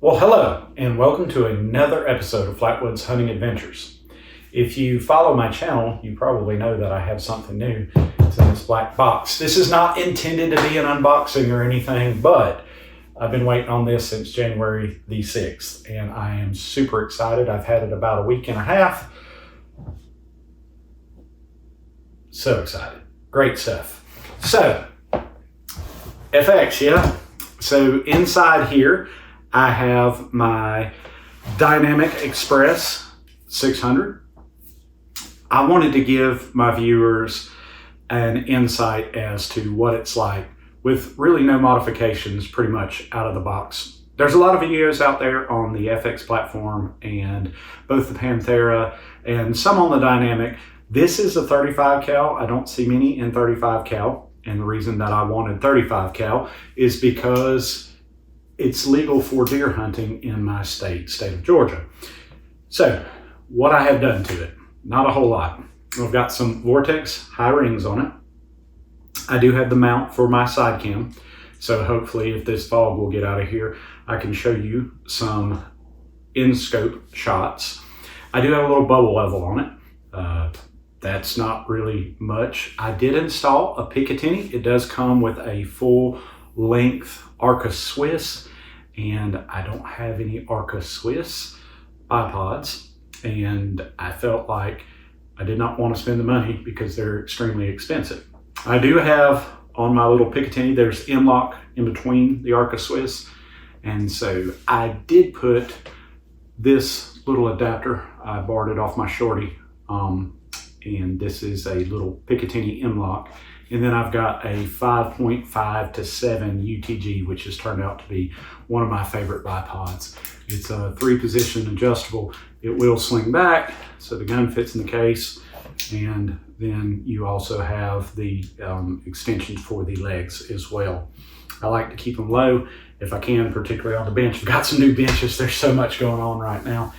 Well, hello, and welcome to another episode of Flatwoods Hunting Adventures. If you follow my channel, you probably know that I have something new. It's in this black box. This is not intended to be an unboxing or anything, but I've been waiting on this since January the 6th, and I am super excited. I've had it about a week and a half. So excited. Great stuff. So, FX, yeah? So inside here, I have my Dynamic Express 600. I wanted to give my viewers an insight as to what it's like with really no modifications, pretty much out of the box. There's a lot of videos out there on the FX platform and both the Panthera and some on the Dynamic. This is a 35 cal. I don't see many in 35 cal. And the reason that I wanted 35 cal is because it's legal for deer hunting in my state of Georgia. So what I have done to it, not a whole lot. I've got some Vortex high rings on it. I do have the mount for my side cam. So hopefully if this fog will get out of here, I can show you some in-scope shots. I do have a little bubble level on it. That's not really much. I did install a Picatinny. It does come with a full length Arca Swiss, and I don't have any Arca Swiss bipods, and I felt like I did not want to spend the money because they're extremely expensive. I do have on my little Picatinny, there's M-lock in between the Arca Swiss, and so I did put this little adapter. I borrowed it off my shorty, and this is a little Picatinny M-lock. And then I've got a 5.5 to 7 UTG, which has turned out to be one of my favorite bipods. It's a 3-position adjustable. It will sling back, so the gun fits in the case. And then you also have the extensions for the legs as well. I like to keep them low if I can, particularly on the bench. I've got some new benches. There's so much going on right now.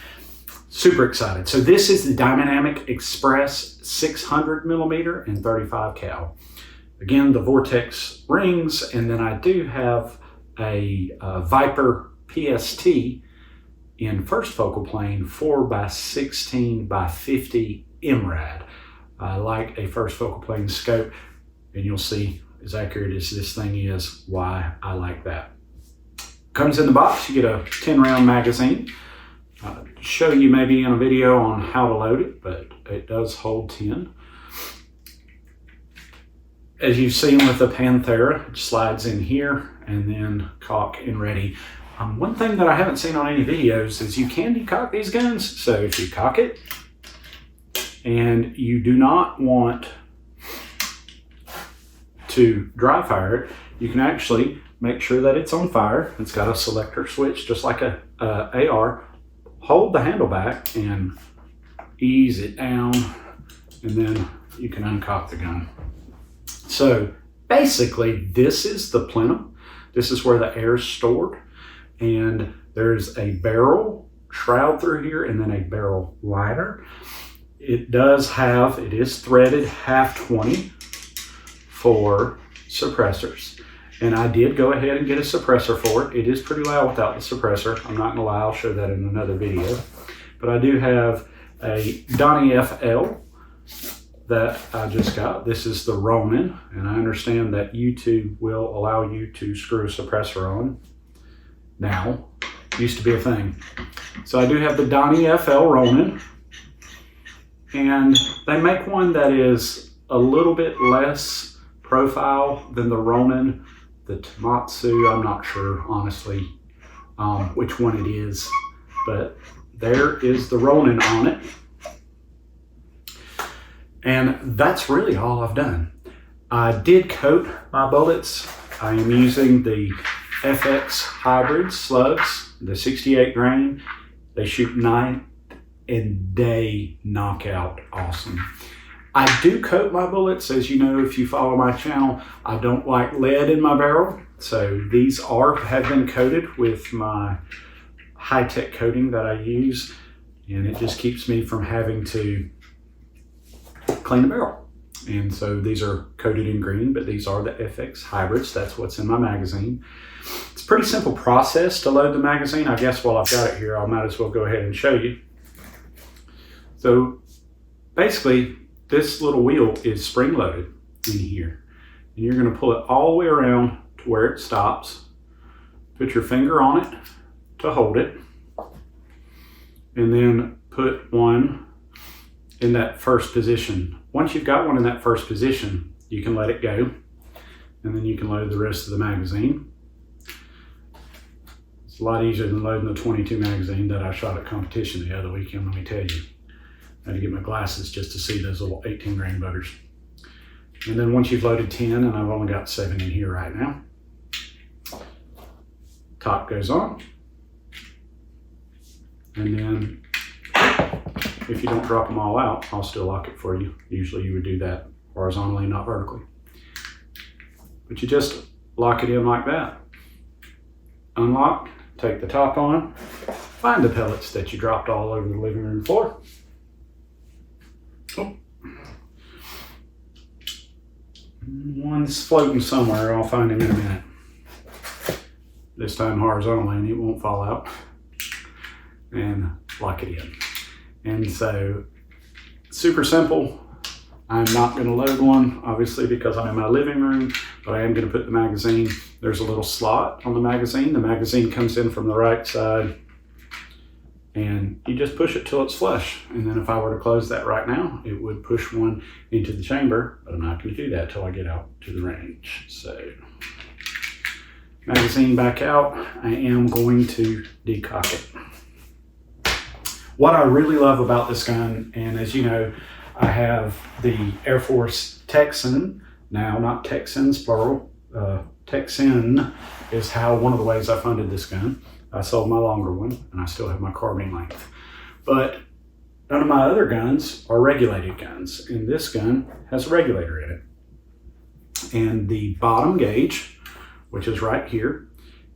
Super excited. So this is the Dynamic Express 600 millimeter and 35 cal. Again, the Vortex rings, and then I do have a Viper PST in first focal plane 4x16x50 MRAD. I like a first focal plane scope, and you'll see as accurate as this thing is why I like that. Comes in the box. You get a 10-round magazine. Show you maybe in a video on how to load it, but it does hold 10. As you've seen with the Panthera, it slides in here and then cock and ready. One thing that I haven't seen on any videos is you can decock these guns. So if you cock it and you do not want to dry fire it, you can actually make sure that it's on fire. It's got a selector switch just like a AR. Hold the handle back and ease it down, and then you can uncock the gun. So basically this is the plenum. This is where the air is stored, and there's a barrel shroud through here and then a barrel liner. It is threaded half 20 for suppressors. And I did go ahead and get a suppressor for it. It is pretty loud without the suppressor. I'm not gonna lie, I'll show that in another video. But I do have a Donnie FL that I just got. This is the Ronin, and I understand that YouTube will allow you to screw a suppressor on. Now, used to be a thing. So I do have the Donnie FL Ronin, and they make one that is a little bit less profile than the Ronin. The Tomatsu, I'm not sure, honestly, which one it is, but there is the Ronin on it. And that's really all I've done. I did coat my bullets. I am using the FX Hybrid slugs, the 68 grain. They shoot night and day knockout awesome. I do coat my bullets. As you know, if you follow my channel, I don't like lead in my barrel. So these have been coated with my high-tech coating that I use, and it just keeps me from having to clean the barrel. And so these are coated in green, but these are the FX hybrids. That's what's in my magazine. It's a pretty simple process to load the magazine. I guess while I've got it here, I might as well go ahead and show you. So basically, this little wheel is spring loaded in here. And you're going to pull it all the way around to where it stops. Put your finger on it to hold it. And then put one in that first position. Once you've got one in that first position, you can let it go. And then you can load the rest of the magazine. It's a lot easier than loading the 22 magazine that I shot at competition the other weekend, let me tell you. I had to get my glasses just to see those little 18 grain butters. And then once you've loaded 10, and I've only got 7 in here right now, top goes on. And then if you don't drop them all out, I'll still lock it for you. Usually you would do that horizontally, not vertically. But you just lock it in like that. Unlock, take the top on, find the pellets that you dropped all over the living room floor. Oh. One's floating somewhere, I'll find him in a minute. This time horizontally and it won't fall out. And lock it in. And so, super simple. I'm not going to load one, obviously, because I'm in my living room, but I am going to put the magazine. There's a little slot on the magazine. The magazine comes in from the right side, and you just push it till it's flush. And then if I were to close that right now, it would push one into the chamber, but I'm not going to do that till I get out to the range. So, magazine back out. I am going to decock it. What I really love about this gun, and as you know, I have the Air Force Texan, now not Texans plural, Texan is how one of the ways I funded this gun. I sold my longer one and I still have my carbine length. But none of my other guns are regulated guns, and this gun has a regulator in it. And the bottom gauge, which is right here,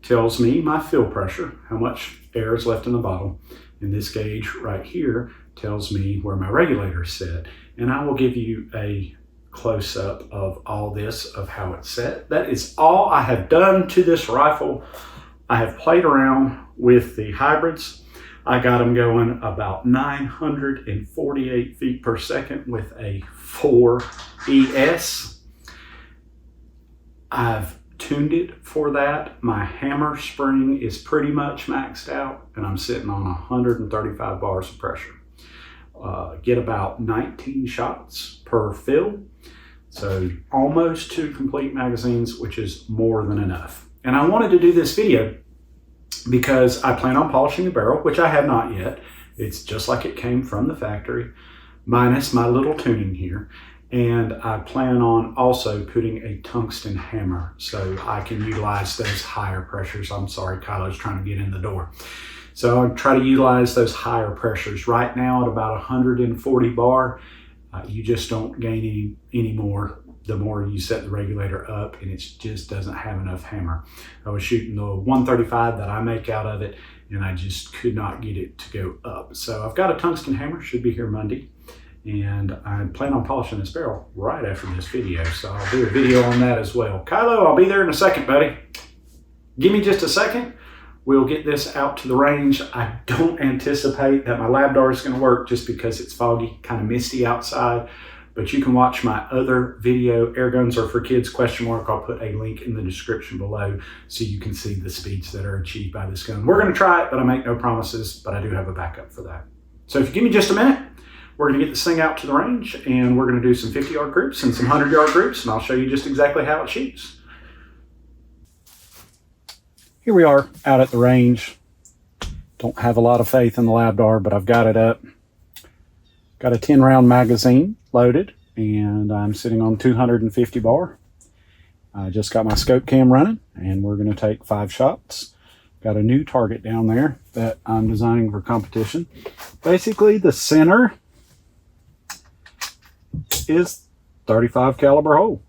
tells me my fill pressure, how much air is left in the bottle. And this gauge right here tells me where my regulator is set. And I will give you a close-up of all this, of how it's set. That is all I have done to this rifle. I have played around with the hybrids. I got them going about 948 feet per second with a 4 ES. I've tuned it for that. My hammer spring is pretty much maxed out, and I'm sitting on 135 bars of pressure. Get about 19 shots per fill, so almost 2 complete magazines, which is more than enough. And I wanted to do this video because I plan on polishing the barrel, which I have not yet. It's just like it came from the factory, minus my little tuning here. And I plan on also putting a tungsten hammer so I can utilize those higher pressures. I'm sorry, Kylo's trying to get in the door. So I'll try to utilize those higher pressures. Right now at about 140 bar, you just don't gain any more the more you set the regulator up, and it just doesn't have enough hammer. I was shooting the 135 that I make out of it, and I just could not get it to go up. So I've got a tungsten hammer, should be here Monday. And I plan on polishing this barrel right after this video, so I'll do a video on that as well. Kylo, I'll be there in a second, buddy. Give me just a second. We'll get this out to the range. I don't anticipate that my lab dart is going to work just because it's foggy, kind of misty outside. But you can watch my other video, Airguns Are for Kids, ? I'll put a link in the description below so you can see the speeds that are achieved by this gun. We're going to try it, but I make no promises, but I do have a backup for that. So if you give me just a minute, we're going to get this thing out to the range, and we're going to do some 50-yard groups and some 100-yard groups, and I'll show you just exactly how it shoots. Here we are out at the range. Don't have a lot of faith in the lab dart, but I've got it up. Got a 10-round magazine loaded, and I'm sitting on 250 bar. I just got my scope cam running, and we're going to take 5 shots. Got a new target down there that I'm designing for competition. Basically, the center is 35 caliber hole,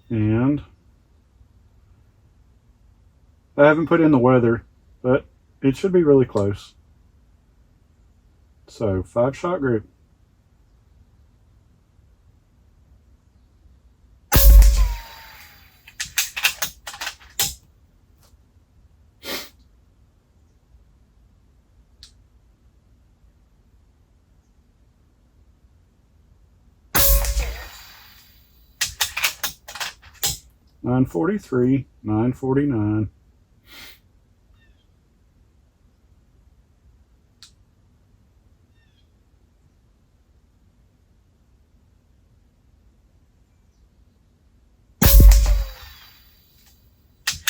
and I haven't put in the weather, but it should be really close. So 5-shot group. 943, 949.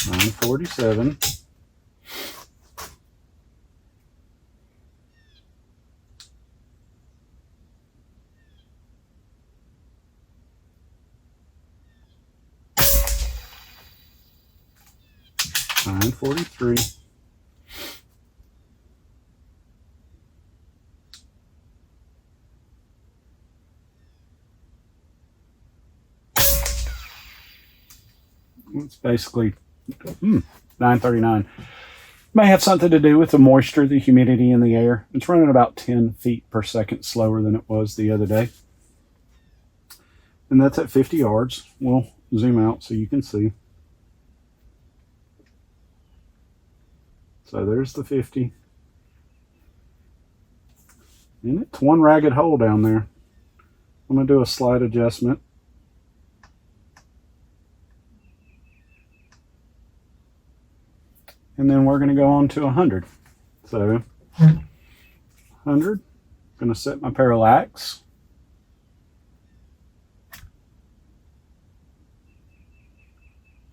$947. $943. It's basically $939. May have something to do with the moisture, the humidity in the air. It's running about 10 feet per second slower than it was the other day. And that's at 50 yards. We'll zoom out so you can see. So there's the 50. And it's one ragged hole down there. I'm going to do a slight adjustment. And then we're going to go on to 100. So 100, going to set my parallax.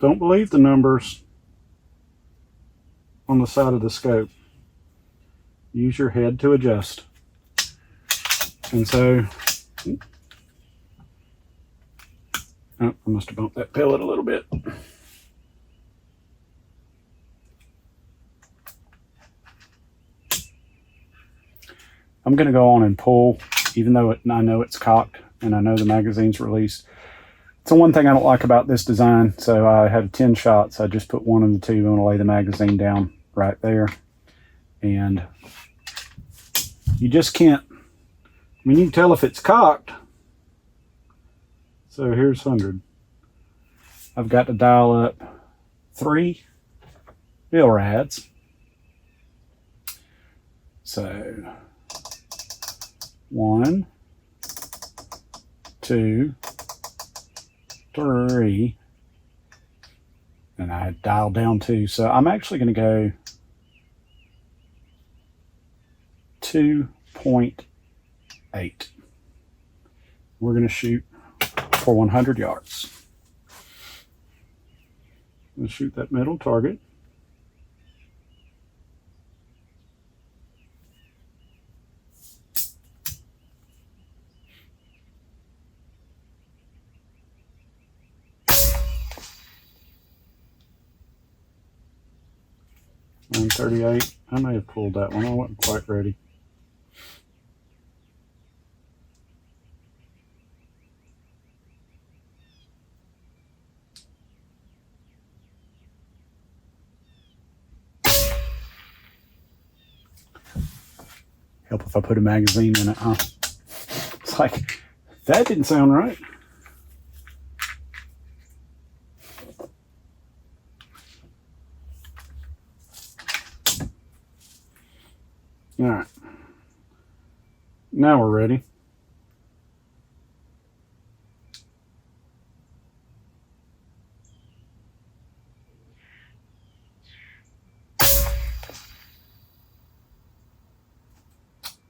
Don't believe the numbers on the side of the scope. Use your head to adjust. And so, oh, I must have bumped that pellet a little bit. I'm going to go on and pull, even though I know it's cocked and I know the magazine's released. It's the one thing I don't like about this design. So I have 10 shots. I just put one in the tube. I'm going to lay the magazine down right there. And you just can't, I mean, you can tell if it's cocked. So here's 100. I've got to dial up 3 bill rads. So 1, 2, 3, and I dialed down 2. So I'm actually going to go 2.8. We're going to shoot for 100 yards. I'm going to shoot that middle target. $938. I may have pulled that one. I wasn't quite ready. Help if I put a magazine in it, huh? It's like, that didn't sound right. All right, now we're ready.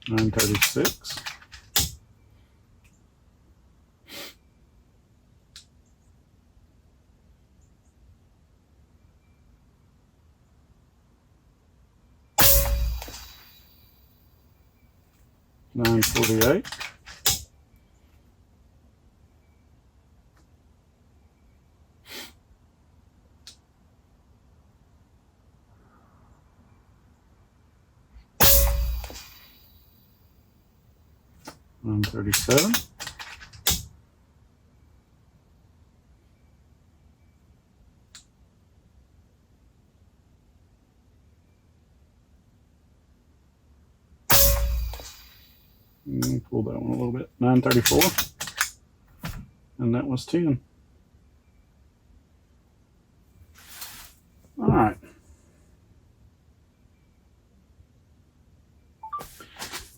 $936. $948. $937. Pull that one a little bit. $934. And that was 10. All right.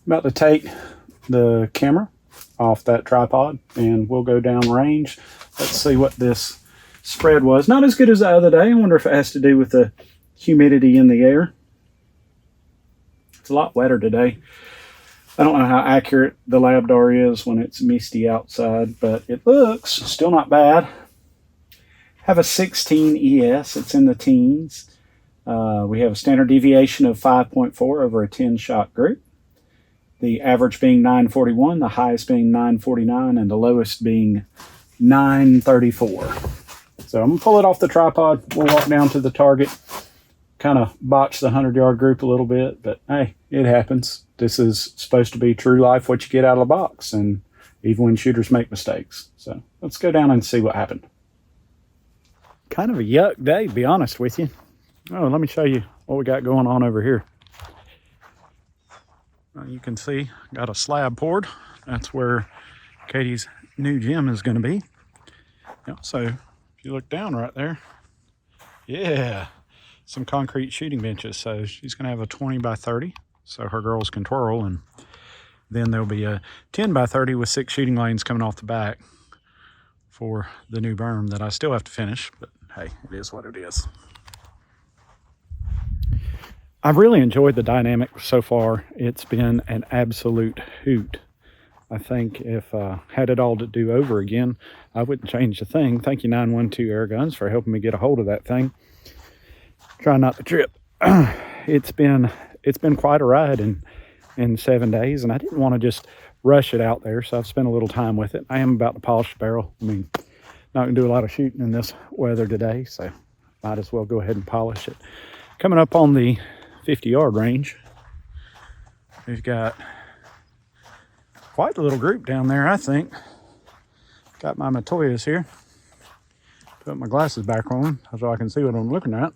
About to take the camera off that tripod and we'll go down range. Let's see what this spread was. Not as good as the other day. I wonder if it has to do with the humidity in the air. It's a lot wetter today. I don't know how accurate the Labdar is when it's misty outside, but it looks still not bad. Have a 16 ES. It's in the teens. We have a standard deviation of 5.4 over a 10-shot group. The average being 941, the highest being 949, and the lowest being 934. So I'm going to pull it off the tripod. We'll walk down to the target. Kind of botch the 100-yard group a little bit, but hey, it happens. This is supposed to be true life, what you get out of the box, and even when shooters make mistakes. So let's go down and see what happened. Kind of a yuck day, to be honest with you. Oh, let me show you what we got going on over here. You can see, got a slab poured. That's where Katie's new gym is going to be. Yeah, so if you look down right there, yeah, some concrete shooting benches. So she's going to have a 20 by 30, so her girls can twirl, and then there'll be a 10 by 30 with 6 shooting lanes coming off the back for the new berm that I still have to finish, but hey, it is what it is. I've really enjoyed the dynamic so far. It's been an absolute hoot. I think if I had it all to do over again, I wouldn't change a thing. Thank you, 912 Airguns, for helping me get a hold of that thing. Try not to trip. It's been quite a ride in 7 days, and I didn't want to just rush it out there, so I've spent a little time with it. I am about to polish the barrel. I mean, not going to do a lot of shooting in this weather today, so might as well go ahead and polish it. Coming up on the 50-yard range, we've got quite a little group down there, I think. Got my Matoyas here. Put my glasses back on so I can see what I'm looking at.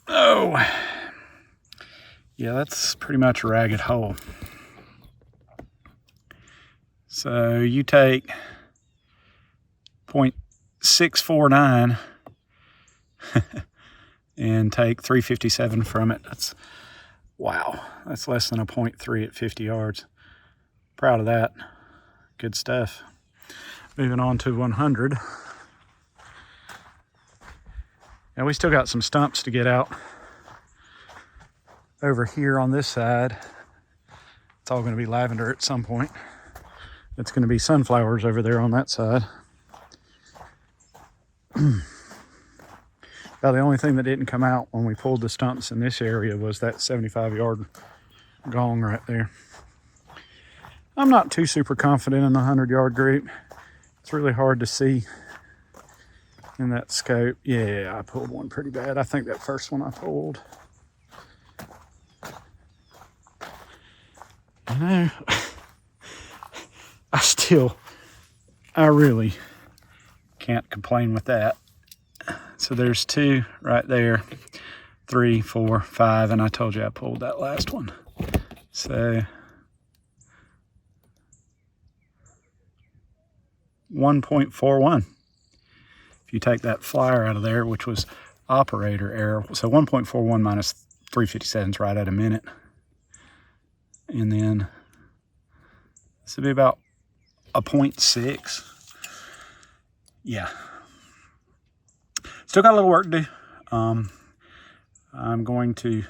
Oh, yeah, that's pretty much a ragged hole. So you take 0.649 and take 357 from it. That's, wow, that's less than a 0.3 at 50 yards. Proud of that. Good stuff. Moving on to 100. And we still got some stumps to get out over here on this side. It's all going to be lavender at some point. It's going to be sunflowers over there on that side. Now, the only thing that didn't come out when we pulled the stumps in this area was that 75-yard gong right there. I'm not too super confident in the 100-yard group. It's really hard to see in that scope. Yeah, I pulled one pretty bad. I think that first one I pulled. I know. I really can't complain with that. So there's 2 right there, 3, 4, 5, and I told you I pulled that last one. So 1.41. If you take that flyer out of there, which was operator error, so 1.41 minus 357 is right at a minute. And then this would be about a 0.6. Yeah. Still got a little work to do. I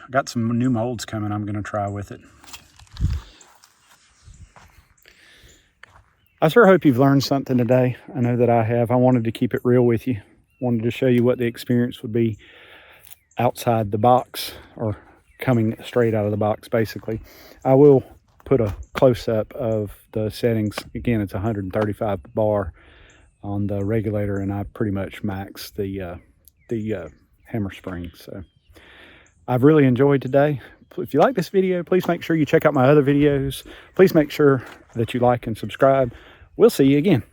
got some new molds coming I'm going to try with it. I sure hope you've learned something today. I know that I have. I wanted to keep it real with you. Wanted to show you what the experience would be outside the box, or coming straight out of the box, basically. I will put a close-up of the settings. Again, it's 135 bar on the regulator, and I pretty much max the hammer spring. So I've really enjoyed today. If you like this video, please make sure you check out my other videos. Please make sure that you like and subscribe. We'll see you again.